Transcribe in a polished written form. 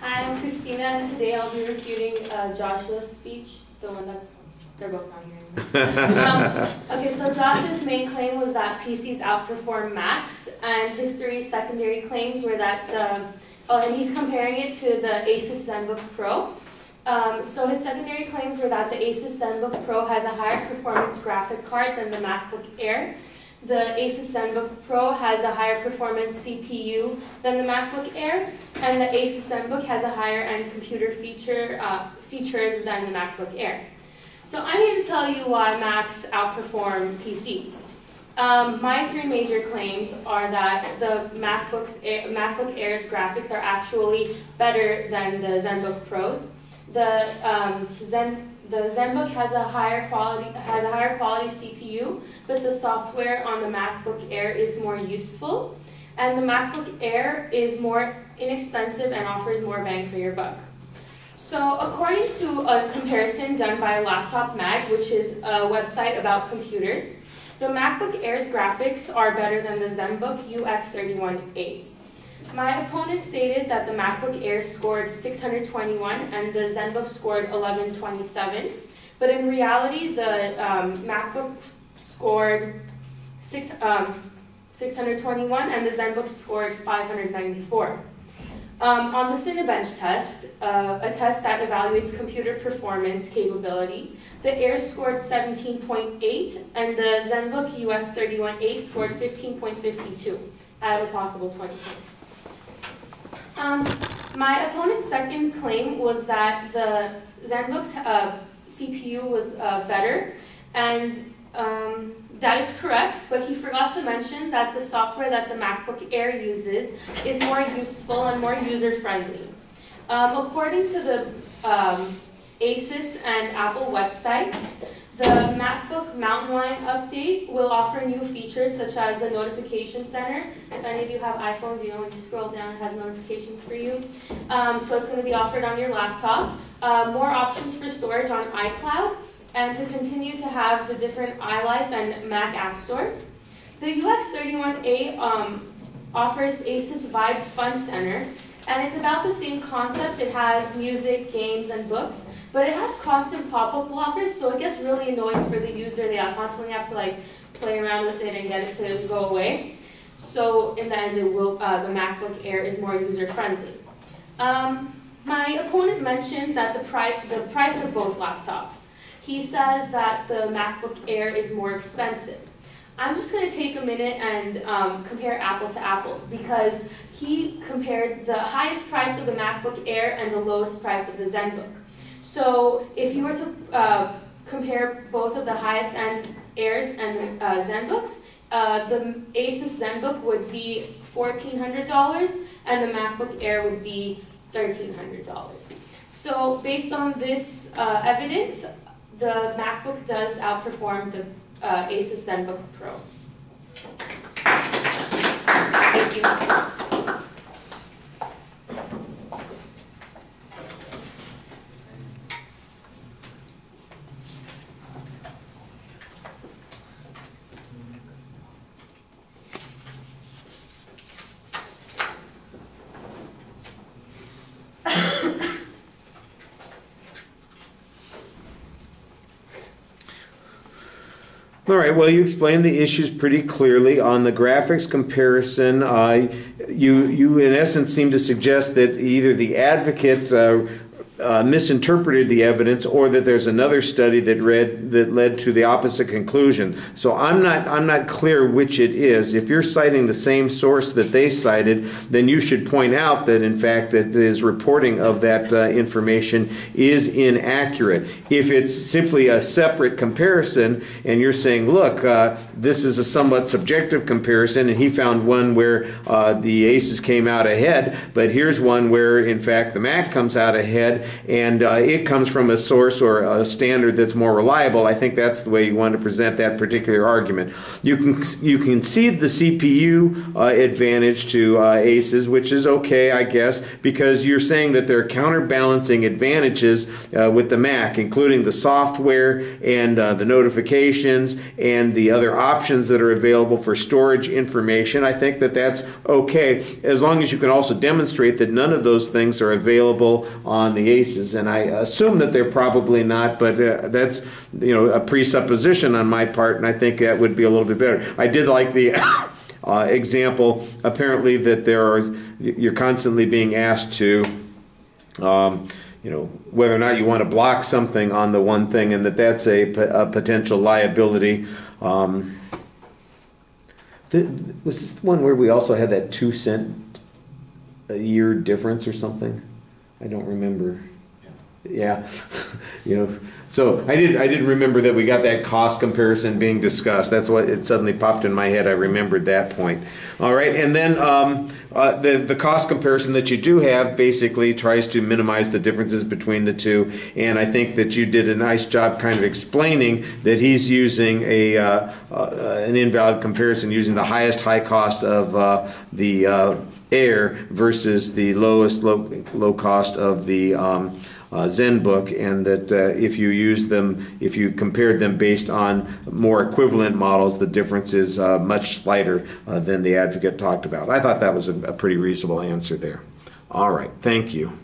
Hi, I'm Christina, and today I'll be refuting Joshua's speech, the one that's, they're both not here anymore. Okay, so Joshua's main claim was that PCs outperform Macs, and his three secondary claims were that, and he's comparing it to the Asus ZenBook Pro. So his secondary claims were that the Asus ZenBook Pro has a higher performance graphic card than the MacBook Air. The Asus ZenBook Pro has a higher performance CPU than the MacBook Air, and the Asus ZenBook has a higher end computer features than the MacBook Air. So I'm here to tell you why Macs outperform PCs. My three major claims are that the MacBook Air's graphics are actually better than the ZenBook Pros. The ZenBook has a higher quality CPU, but the software on the MacBook Air is more useful, and the MacBook Air is more inexpensive and offers more bang for your buck. So according to a comparison done by Laptop Mag, which is a website about computers, the MacBook Air's graphics are better than the ZenBook UX31A's. My opponent stated that the MacBook Air scored 621 and the ZenBook scored 1127, but in reality the MacBook scored 621 and the ZenBook scored 594. On the Cinebench test, a test that evaluates computer performance capability, the Air scored 17.8 and the ZenBook UX31A scored 15.52 out of a possible 20 points. My opponent's second claim was that the ZenBook's CPU was better, and that is correct, but he forgot to mention that the software that the MacBook Air uses is more useful and more user-friendly. According to the Asus and Apple websites, the MacBook Mountain Lion update will offer new features such as the notification center. If any of you have iPhones, you know when you scroll down it has notifications for you. So it's going to be offered on your laptop. More options for storage on iCloud, and to continue to have the different iLife and Mac app stores. The UX31A offers Asus Vive Fun Center, and it's about the same concept. It has music, games, and books, but it has constant pop-up blockers, so it gets really annoying for the user. They constantly have to play around with it and get it to go away. So in the end, it will, the MacBook Air is more user-friendly. My opponent mentions that the price of both laptops. He says that the MacBook Air is more expensive. I'm just going to take a minute and compare apples to apples, because he compared the highest price of the MacBook Air and the lowest price of the ZenBook. So if you were to compare both of the highest end Airs and ZenBooks, the Asus ZenBook would be $1,400 and the MacBook Air would be $1,300. So based on this evidence, the MacBook does outperform the Asus ZenBook Pro. Thank you. All right, well, you explained the issues pretty clearly. On the graphics comparison, you in essence seem to suggest that either the advocate misinterpreted the evidence, or that there's another study that led to the opposite conclusion. So I'm not clear which it is. If you're citing the same source that they cited, then you should point out that in fact that his reporting of that information is inaccurate. If it's simply a separate comparison and you're saying, look, this is a somewhat subjective comparison, and he found one where the Asus came out ahead, but here's one where in fact the Mac comes out ahead, and it comes from a source or a standard that's more reliable, I think that's the way you want to present that particular argument. You can cede the CPU advantage to ACES, which is okay, I guess, because you're saying that there are counterbalancing advantages with the Mac, including the software and the notifications and the other options that are available for storage information. I think that that's okay, as long as you can also demonstrate that none of those things are available on the ACES. And I assume that they're probably not, but that's, you know, a presupposition on my part, and I think that would be a little bit better. I did like the example, apparently, that you're constantly being asked to you know, whether or not you want to block something on the one thing, and that's a potential liability. Was this the one where we also had that 2 cent a year difference or something? I don't remember. Yeah, you know. So I did remember that we got that cost comparison being discussed. That's what it suddenly popped in my head. I remembered that point. All right, and then the cost comparison that you do have basically tries to minimize the differences between the two. And I think that you did a nice job kind of explaining that he's using an invalid comparison using the highest high cost of the Air versus the lowest low cost of the ZenBook, and that if you compared them based on more equivalent models, the difference is much slighter than the advocate talked about. I thought that was a pretty reasonable answer there. All right, thank you.